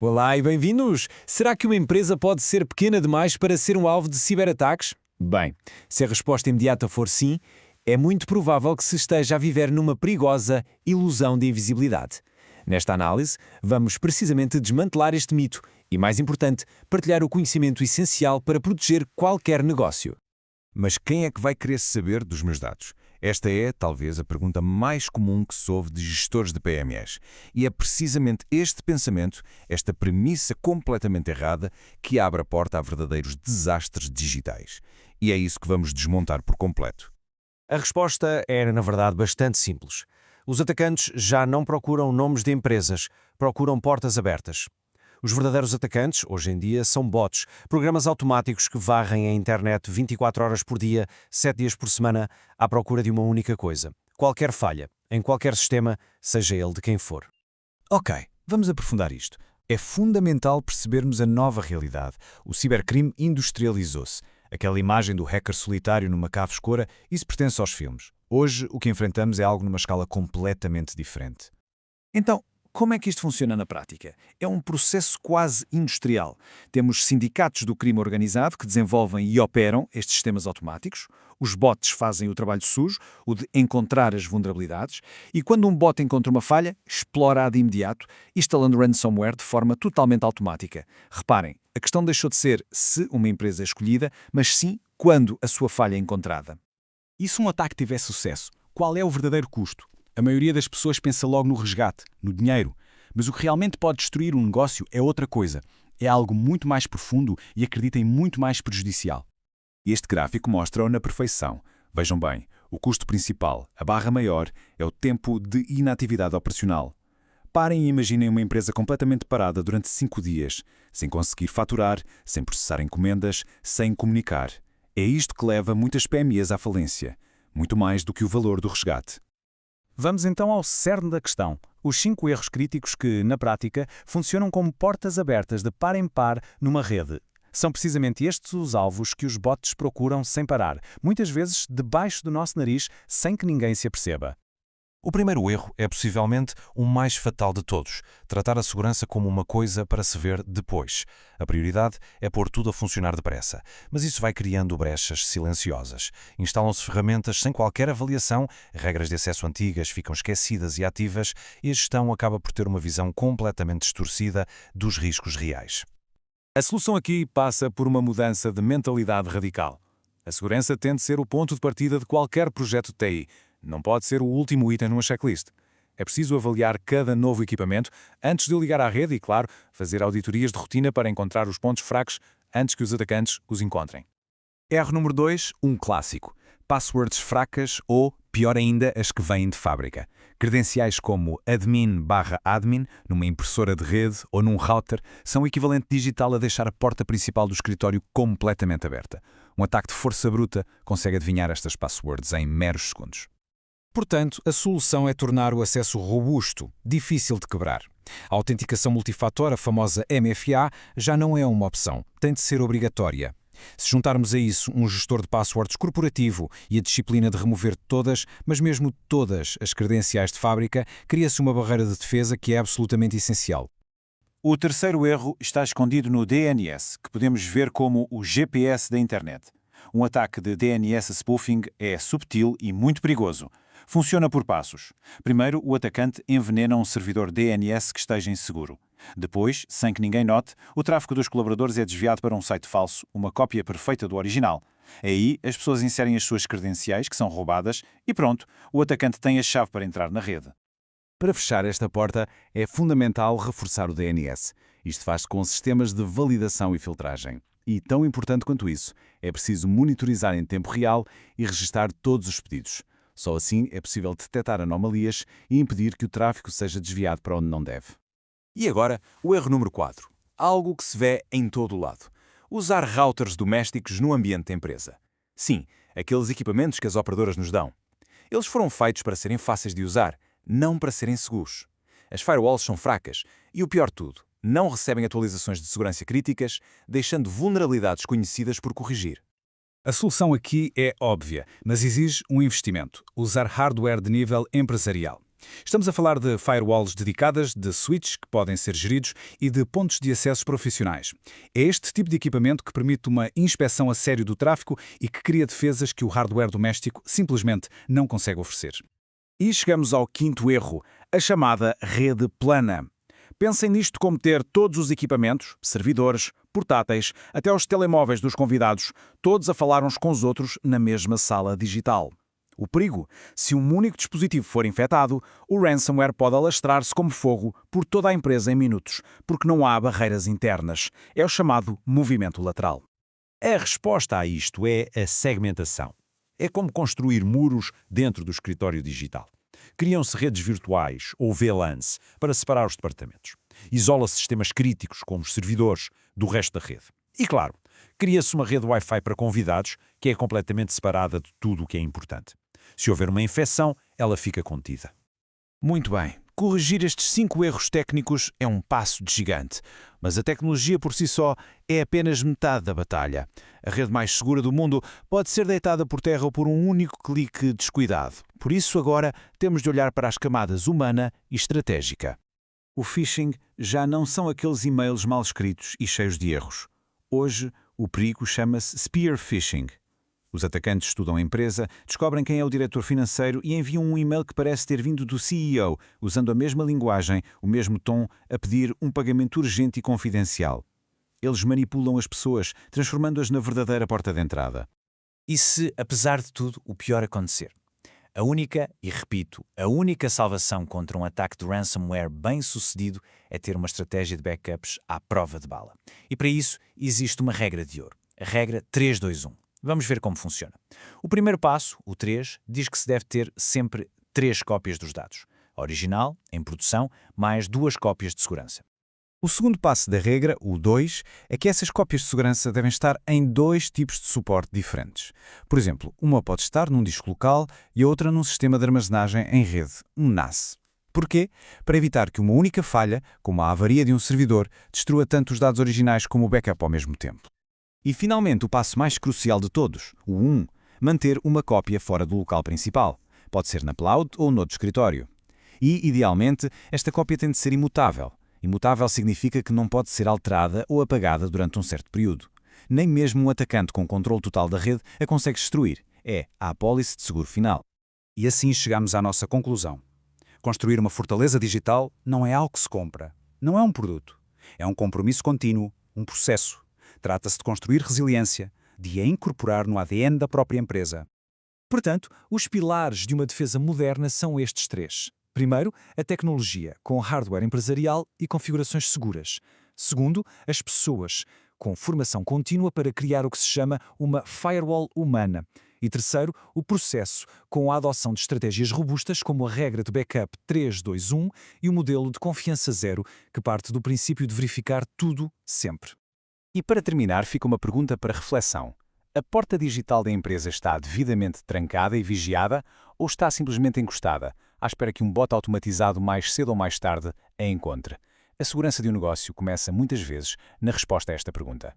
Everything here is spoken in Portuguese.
Olá e bem-vindos! Será que uma empresa pode ser pequena demais para ser um alvo de ciberataques? Bem, se a resposta imediata for sim, é muito provável que se esteja a viver numa perigosa ilusão de invisibilidade. Nesta análise, vamos precisamente desmantelar este mito e, mais importante, partilhar o conhecimento essencial para proteger qualquer negócio. Mas quem é que vai querer saber dos meus dados? Esta é, talvez, a pergunta mais comum que se ouve de gestores de PMEs. E é precisamente este pensamento, esta premissa completamente errada, que abre a porta a verdadeiros desastres digitais. E é isso que vamos desmontar por completo. A resposta era, na verdade, bastante simples. Os atacantes já não procuram nomes de empresas, procuram portas abertas. Os verdadeiros atacantes, hoje em dia, são bots, programas automáticos que varrem a internet 24 horas por dia, 7 dias por semana, à procura de uma única coisa. Qualquer falha, em qualquer sistema, seja ele de quem for. Ok, vamos aprofundar isto. É fundamental percebermos a nova realidade. O cibercrime industrializou-se. Aquela imagem do hacker solitário numa cave escura, isso pertence aos filmes. Hoje, o que enfrentamos é algo numa escala completamente diferente. Então, como é que isto funciona na prática? É um processo quase industrial. Temos sindicatos do crime organizado que desenvolvem e operam estes sistemas automáticos. Os bots fazem o trabalho sujo, o de encontrar as vulnerabilidades, e quando um bot encontra uma falha, explora-a de imediato, instalando ransomware de forma totalmente automática. Reparem, a questão deixou de ser se uma empresa é escolhida, mas sim quando a sua falha é encontrada. E se um ataque tiver sucesso, qual é o verdadeiro custo? A maioria das pessoas pensa logo no resgate, no dinheiro. Mas o que realmente pode destruir um negócio é outra coisa. É algo muito mais profundo e, acreditem, muito mais prejudicial. Este gráfico mostra-o na perfeição. Vejam bem, o custo principal, a barra maior, é o tempo de inatividade operacional. Parem e imaginem uma empresa completamente parada durante 5 dias, sem conseguir faturar, sem processar encomendas, sem comunicar. É isto que leva muitas PMEs à falência, muito mais do que o valor do resgate. Vamos então ao cerne da questão. Os 5 erros críticos que, na prática, funcionam como portas abertas de par em par numa rede. São precisamente estes os alvos que os bots procuram sem parar, muitas vezes debaixo do nosso nariz, sem que ninguém se aperceba. O primeiro erro é possivelmente o mais fatal de todos, tratar a segurança como uma coisa para se ver depois. A prioridade é pôr tudo a funcionar depressa, mas isso vai criando brechas silenciosas. Instalam-se ferramentas sem qualquer avaliação, regras de acesso antigas ficam esquecidas e ativas e a gestão acaba por ter uma visão completamente distorcida dos riscos reais. A solução aqui passa por uma mudança de mentalidade radical. A segurança tem de ser o ponto de partida de qualquer projeto de TI. Não pode ser o último item numa checklist. É preciso avaliar cada novo equipamento antes de o ligar à rede e, claro, fazer auditorias de rotina para encontrar os pontos fracos antes que os atacantes os encontrem. Erro número 2, um clássico. Passwords fracas ou, pior ainda, as que vêm de fábrica. Credenciais como admin/admin, numa impressora de rede ou num router, são o equivalente digital a deixar a porta principal do escritório completamente aberta. Um ataque de força bruta consegue adivinhar estas passwords em meros segundos. Portanto, a solução é tornar o acesso robusto, difícil de quebrar. A autenticação multifator, a famosa MFA, já não é uma opção, tem de ser obrigatória. Se juntarmos a isso um gestor de passwords corporativo e a disciplina de remover todas, mas mesmo todas as credenciais de fábrica, cria-se uma barreira de defesa que é absolutamente essencial. O terceiro erro está escondido no DNS, que podemos ver como o GPS da internet. Um ataque de DNS spoofing é subtil e muito perigoso. Funciona por passos. Primeiro, o atacante envenena um servidor DNS que esteja inseguro. Depois, sem que ninguém note, o tráfego dos colaboradores é desviado para um site falso, uma cópia perfeita do original. Aí, as pessoas inserem as suas credenciais, que são roubadas, e pronto, o atacante tem a chave para entrar na rede. Para fechar esta porta, é fundamental reforçar o DNS. Isto faz-se com sistemas de validação e filtragem. E, tão importante quanto isso, é preciso monitorizar em tempo real e registar todos os pedidos. Só assim é possível detectar anomalias e impedir que o tráfego seja desviado para onde não deve. E agora, o erro número 4. Algo que se vê em todo o lado. Usar routers domésticos no ambiente da empresa. Sim, aqueles equipamentos que as operadoras nos dão. Eles foram feitos para serem fáceis de usar, não para serem seguros. As firewalls são fracas e, o pior de tudo, não recebem atualizações de segurança críticas, deixando vulnerabilidades conhecidas por corrigir. A solução aqui é óbvia, mas exige um investimento: usar hardware de nível empresarial. Estamos a falar de firewalls dedicadas, de switches que podem ser geridos e de pontos de acessos profissionais. É este tipo de equipamento que permite uma inspeção a sério do tráfego e que cria defesas que o hardware doméstico simplesmente não consegue oferecer. E chegamos ao quinto erro, a chamada rede plana. Pensem nisto como ter todos os equipamentos, servidores, portáteis, até os telemóveis dos convidados, todos a falar uns com os outros na mesma sala digital. O perigo: se um único dispositivo for infectado, o ransomware pode alastrar-se como fogo por toda a empresa em minutos, porque não há barreiras internas. É o chamado movimento lateral. A resposta a isto é a segmentação. É como construir muros dentro do escritório digital. Criam-se redes virtuais, ou VLANs, para separar os departamentos. Isola-se sistemas críticos, como os servidores, do resto da rede. E, claro, cria-se uma rede Wi-Fi para convidados, que é completamente separada de tudo o que é importante. Se houver uma infecção, ela fica contida. Muito bem. Corrigir estes 5 erros técnicos é um passo de gigante, mas a tecnologia por si só é apenas metade da batalha. A rede mais segura do mundo pode ser deitada por terra por um único clique descuidado. Por isso, agora, temos de olhar para as camadas humana e estratégica. O phishing já não são aqueles e-mails mal escritos e cheios de erros. Hoje, o perigo chama-se spear phishing. Os atacantes estudam a empresa, descobrem quem é o diretor financeiro e enviam um e-mail que parece ter vindo do CEO, usando a mesma linguagem, o mesmo tom, a pedir um pagamento urgente e confidencial. Eles manipulam as pessoas, transformando-as na verdadeira porta de entrada. E se, apesar de tudo, o pior acontecer? A única, e repito, a única salvação contra um ataque de ransomware bem-sucedido é ter uma estratégia de backups à prova de bala. E para isso existe uma regra de ouro, a regra 3-2-1. Vamos ver como funciona. O primeiro passo, o 3, diz que se deve ter sempre 3 cópias dos dados. A original, em produção, mais 2 cópias de segurança. O segundo passo da regra, o 2, é que essas cópias de segurança devem estar em 2 tipos de suporte diferentes. Por exemplo, uma pode estar num disco local e a outra num sistema de armazenagem em rede, um NAS. Porquê? Para evitar que uma única falha, como a avaria de um servidor, destrua tanto os dados originais como o backup ao mesmo tempo. E, finalmente, o passo mais crucial de todos, o 1, manter uma cópia fora do local principal. Pode ser na cloud ou no escritório. E, idealmente, esta cópia tem de ser imutável. Imutável significa que não pode ser alterada ou apagada durante um certo período. Nem mesmo um atacante com controle total da rede a consegue destruir. É a apólice de seguro final. E assim chegamos à nossa conclusão. Construir uma fortaleza digital não é algo que se compra. Não é um produto. É um compromisso contínuo, um processo. Trata-se de construir resiliência, de a incorporar no ADN da própria empresa. Portanto, os pilares de uma defesa moderna são estes 3. Primeiro, a tecnologia, com hardware empresarial e configurações seguras. Segundo, as pessoas, com formação contínua para criar o que se chama uma firewall humana. E terceiro, o processo, com a adoção de estratégias robustas como a regra de backup 3-2-1 e o modelo de confiança zero, que parte do princípio de verificar tudo sempre. E para terminar, fica uma pergunta para reflexão. A porta digital da empresa está devidamente trancada e vigiada ou está simplesmente encostada, à espera que um bot automatizado mais cedo ou mais tarde a encontre? A segurança de um negócio começa muitas vezes na resposta a esta pergunta.